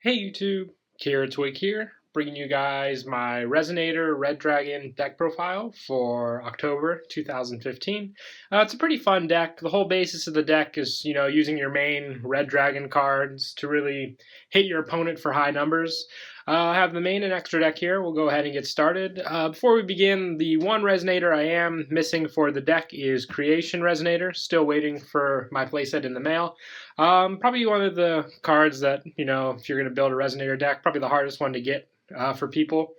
Hey YouTube, Kira Twig here, bringing you guys my Resonator Red Dragon deck profile for October 2015. It's a pretty fun deck. The whole basis of the deck is, using your main Red Dragon cards to really hit your opponent for high numbers. I have the main and extra deck here. We'll go ahead and get started. Before we begin, the one Resonator I am missing for the deck is Creation Resonator. Still waiting for my playset in the mail. Probably one of the cards that, if you're going to build a Resonator deck, probably the hardest one to get for people.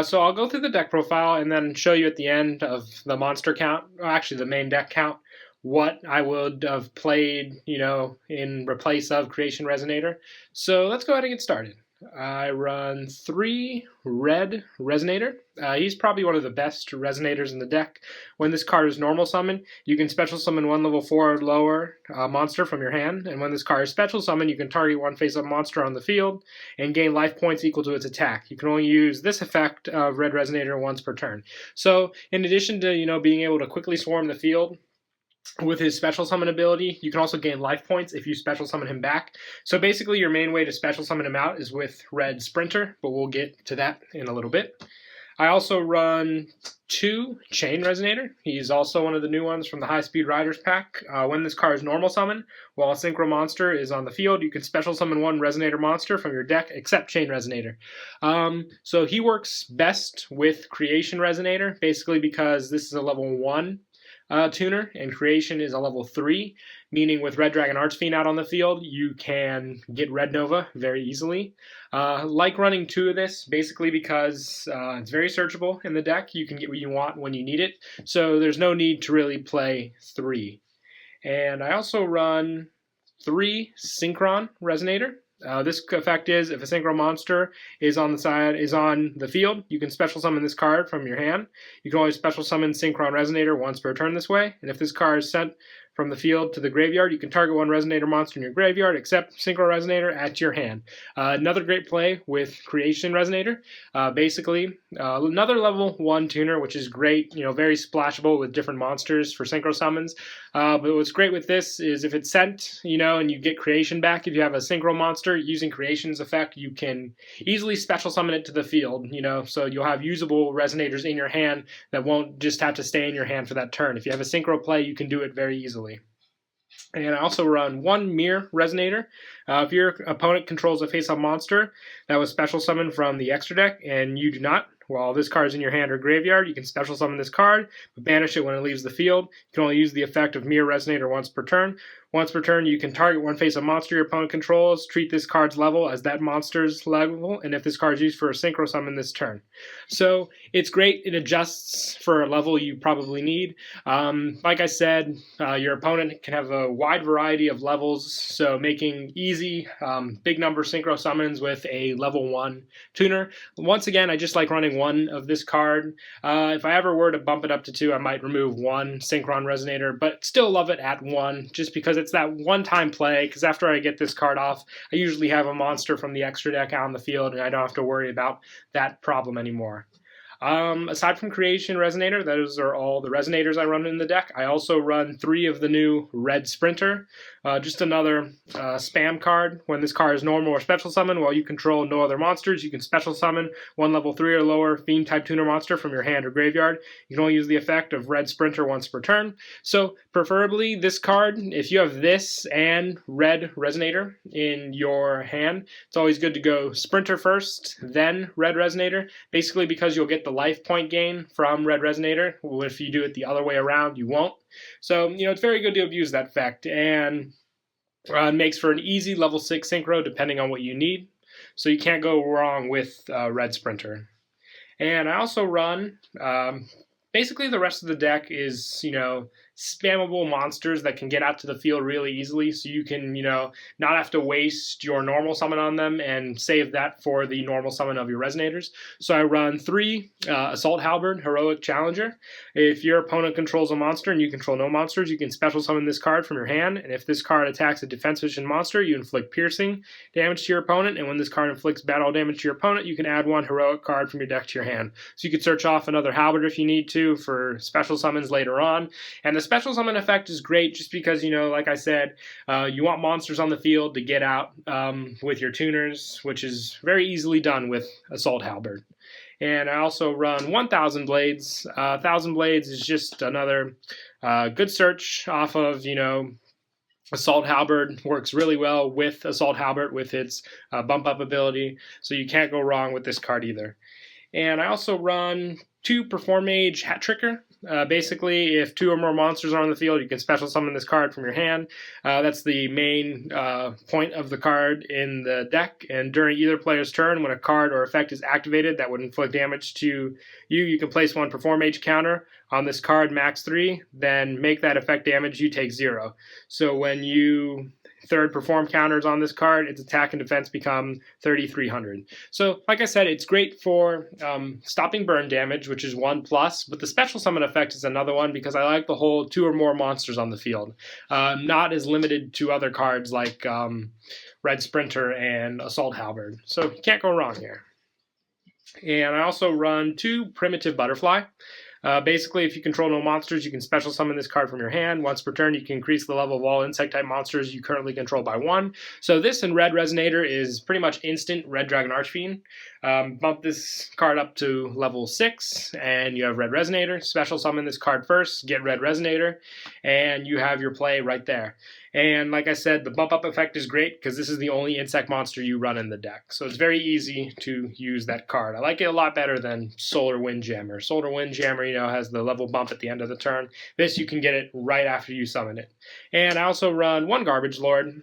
So I'll go through the deck profile and then show you at the end of the monster count, actually the main deck count, what I would have played, in replace of Creation Resonator. So let's go ahead and get started. I run 3 red Resonator. He's probably one of the best Resonators in the deck. When this card is normal summon, you can special summon one level 4 or lower monster from your hand, and when this card is special summon, you can target one face-up monster on the field and gain life points equal to its attack. You can only use this effect of red Resonator once per turn. So in addition to being able to quickly swarm the field, with his special summon ability, you can also gain life points if you special summon him back. So basically your main way to special summon him out is with Red Sprinter, but we'll get to that in a little bit. I also run 2 Chain Resonator. He's also one of the new ones from the High Speed Riders pack. When this card is normal summon, while a Synchro monster is on the field, you can special summon one Resonator monster from your deck except Chain Resonator. So he works best with Creation Resonator, basically because this is a level 1 tuner, and Creation is a level 3, meaning with Red Dragon Archfiend out on the field, you can get Red Nova very easily. Like running 2 of this, basically because it's very searchable in the deck. You can get what you want when you need it, so there's no need to really play 3. And I also run 3 Synchron Resonator. This effect is if a synchro monster is on the field, you can special summon this card from your hand. You can always special summon Synchron Resonator once per turn this way, and if this card is sent from the field to the graveyard, you can target one Resonator monster in your graveyard except Synchro Resonator at your hand. Another great play with Creation Resonator. Basically, another level 1 tuner, which is great, very splashable with different monsters for synchro summons. But what's great with this is if it's sent, and you get Creation back, if you have a synchro monster using Creation's effect, you can easily special summon it to the field, so you'll have usable Resonators in your hand that won't just have to stay in your hand for that turn. If you have a synchro play, you can do it very easily. And I also run 1 Mirror Resonator. If your opponent controls a face-up monster that was special summoned from the extra deck and you do not, while this card is in your hand or graveyard, you can special summon this card, but banish it when it leaves the field. You can only use the effect of Mirror Resonator once per turn. Once per turn, you can target one face-up monster your opponent controls, treat this card's level as that monster's level, and if this card is used for a synchro summon this turn. So it's great. It adjusts for a level you probably need. Like I said, your opponent can have a wide variety of levels, so making easy, big number synchro summons with a level 1 tuner. Once again, I just like running 1 of this card. If I ever were to bump it up to 2, I might remove 1 Synchron Resonator, but still love it at 1, just because it's that one-time play, because after I get this card off, I usually have a monster from the extra deck out on the field, and I don't have to worry about that problem anymore. Aside from Creation Resonator, those are all the Resonators I run in the deck. I also run 3 of the new Red Sprinter. Just another spam card. When this card is normal or special summon, while you control no other monsters, you can special summon 1 level 3 or lower Fiend type tuner monster from your hand or graveyard. You can only use the effect of Red Sprinter once per turn. So preferably this card, if you have this and Red Resonator in your hand, it's always good to go Sprinter first, then Red Resonator, basically because you'll get the life point gain from Red Resonator. If you do it the other way around, you won't. So, it's very good to abuse that effect, and it makes for an easy level 6 synchro depending on what you need. So you can't go wrong with Red Sprinter. And I also run, basically the rest of the deck is, spammable monsters that can get out to the field really easily, so you can, not have to waste your normal summon on them and save that for the normal summon of your Resonators. So I run 3 Assault Halberd Heroic Challenger. If your opponent controls a monster and you control no monsters, you can special summon this card from your hand, and if this card attacks a defense position monster, you inflict piercing damage to your opponent, and when this card inflicts battle damage to your opponent, you can add 1 heroic card from your deck to your hand. So you could search off another Halberd if you need to for special summons later on, and this special summon effect is great just because, like I said, you want monsters on the field to get out with your tuners, which is very easily done with Assault Halberd. And I also run 1,000 Blades. 1,000 Blades is just another good search off of, Assault Halberd. Works really well with Assault Halberd with its bump up ability, so you can't go wrong with this card either. And I also run 2 Perform Mage Hat Tricker. Basically, if 2 or more monsters are on the field, you can special summon this card from your hand. That's the main point of the card in the deck. And during either player's turn, when a card or effect is activated that would inflict damage to you, you can place 1 Perform Mage counter on this card, max 3, then make that effect damage, you take 0. So when you third perform counters on this card, its attack and defense become 3,300. So like I said, it's great for stopping burn damage, which is 1+, but the special summon effect is another one because I like the whole 2 or more monsters on the field. Not as limited to other cards like Red Sprinter and Assault Halberd. So you can't go wrong here. And I also run 2 Primitive Butterfly. Basically, if you control no monsters, you can special summon this card from your hand. Once per turn, you can increase the level of all insect-type monsters you currently control by 1. So this and Red Resonator is pretty much instant Red Dragon Archfiend. Bump this card up to level 6, and you have Red Resonator. Special summon this card first, get Red Resonator, and you have your play right there. And like I said, the bump up effect is great because this is the only insect monster you run in the deck. So it's very easy to use that card. I like it a lot better than Solar Windjammer. Solar Windjammer, has the level bump at the end of the turn. This, you can get it right after you summon it. And I also run 1 Garbage Lord.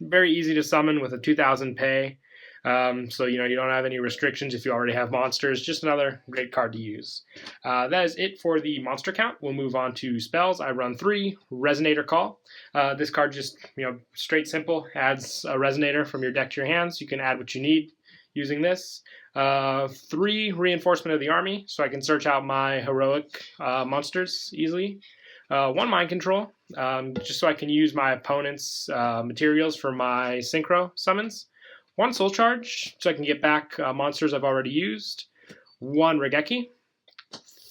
Very easy to summon with a 2,000 pay. So, you don't have any restrictions if you already have monsters. Just another great card to use. That is it for the monster count. We'll move on to spells. I run 3 Resonator Call. This card just, straight simple, adds a Resonator from your deck to your hands. You can add what you need using this. 3 Reinforcement of the Army, so I can search out my heroic monsters easily. 1 Mind Control, just so I can use my opponent's materials for my Synchro summons. 1 Soul Charge, so I can get back monsters I've already used. 1 Regeki.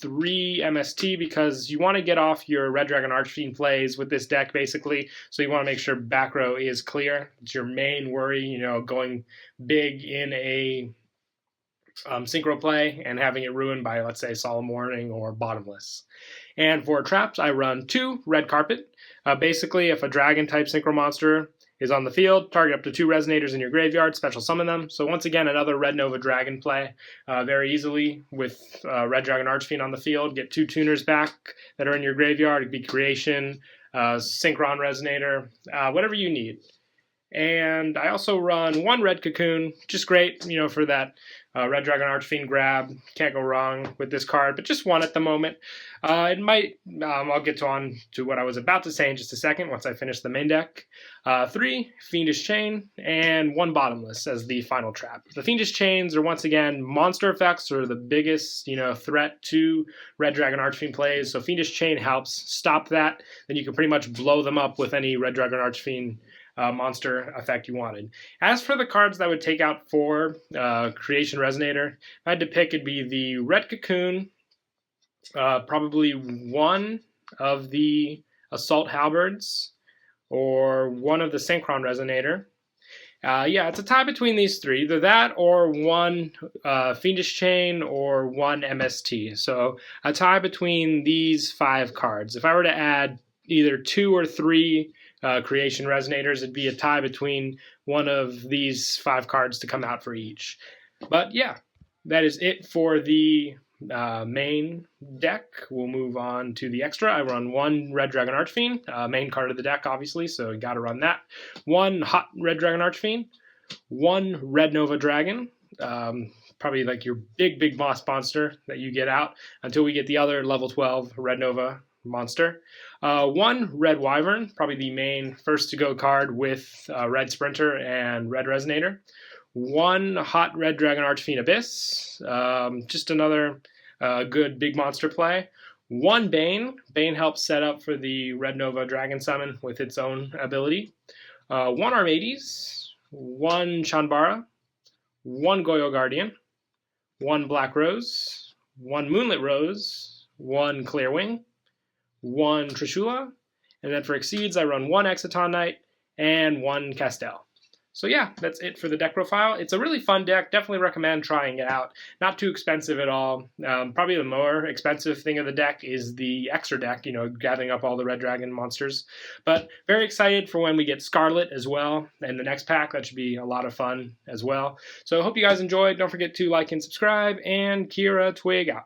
3 MST, because you want to get off your Red Dragon Archfiend plays with this deck, basically. So you want to make sure back row is clear. It's your main worry, going big in a synchro play and having it ruined by, let's say, Solemn Warning or Bottomless. And for traps, I run 2 Red Carpet. Basically, if a dragon-type synchro monster is on the field, target up to 2 Resonators in your graveyard, special summon them. So once again, another Red Nova Dragon play very easily with Red Dragon Archfiend on the field. Get 2 tuners back that are in your graveyard. It could be Creation, Synchron Resonator, whatever you need. And I also run 1 Red Cocoon, just great, for that Red Dragon Archfiend grab. Can't go wrong with this card, but just 1 at the moment. It might, I'll get on to what I was about to say in just a second once I finish the main deck. 3 Fiendish Chain, and 1 Bottomless as the final trap. The Fiendish Chains are, once again, monster effects are the biggest, threat to Red Dragon Archfiend plays. So Fiendish Chain helps stop that. Then you can pretty much blow them up with any Red Dragon Archfiend monster effect you wanted. As for the cards that would take out 4 Creation Resonator, if I had to pick, it'd be the Red Cocoon, probably 1 of the Assault Halberds, or 1 of the Synchron Resonator. Yeah, it's a tie between these 3, either that or 1 Fiendish Chain or 1 MST. So a tie between these 5 cards. If I were to add either 2 or 3 Creation Resonators, it'd be a tie between 1 of these 5 cards to come out for each. But yeah, that is it for the main deck. We'll move on to the extra. I run 1 Red Dragon Archfiend, main card of the deck, obviously, so you gotta run that. 1 Hot Red Dragon Archfiend, 1 Red Nova Dragon, probably like your big boss monster that you get out until we get the other level 12 Red Nova monster. 1 Red Wyvern, probably the main first to go card with Red Sprinter and Red Resonator. 1 Hot Red Dragon Archfiend Abyss, just another good big monster play. 1 Bane. Bane helps set up for the Red Nova Dragon Summon with its own ability. 1 Armades, 1 Chanbara, 1 Goyo Guardian, 1 Black Rose, 1 Moonlit Rose, 1 Clearwing, 1 Trishula, and then for Exceeds, I run 1 Exciton Knight and 1 Castel. So yeah, that's it for the deck profile. It's a really fun deck. Definitely recommend trying it out. Not too expensive at all. Probably the more expensive thing of the deck is the extra deck, gathering up all the Red Dragon monsters. But very excited for when we get Scarlet as well in the next pack. That should be a lot of fun as well. So I hope you guys enjoyed. Don't forget to like and subscribe, and Kira Twig out.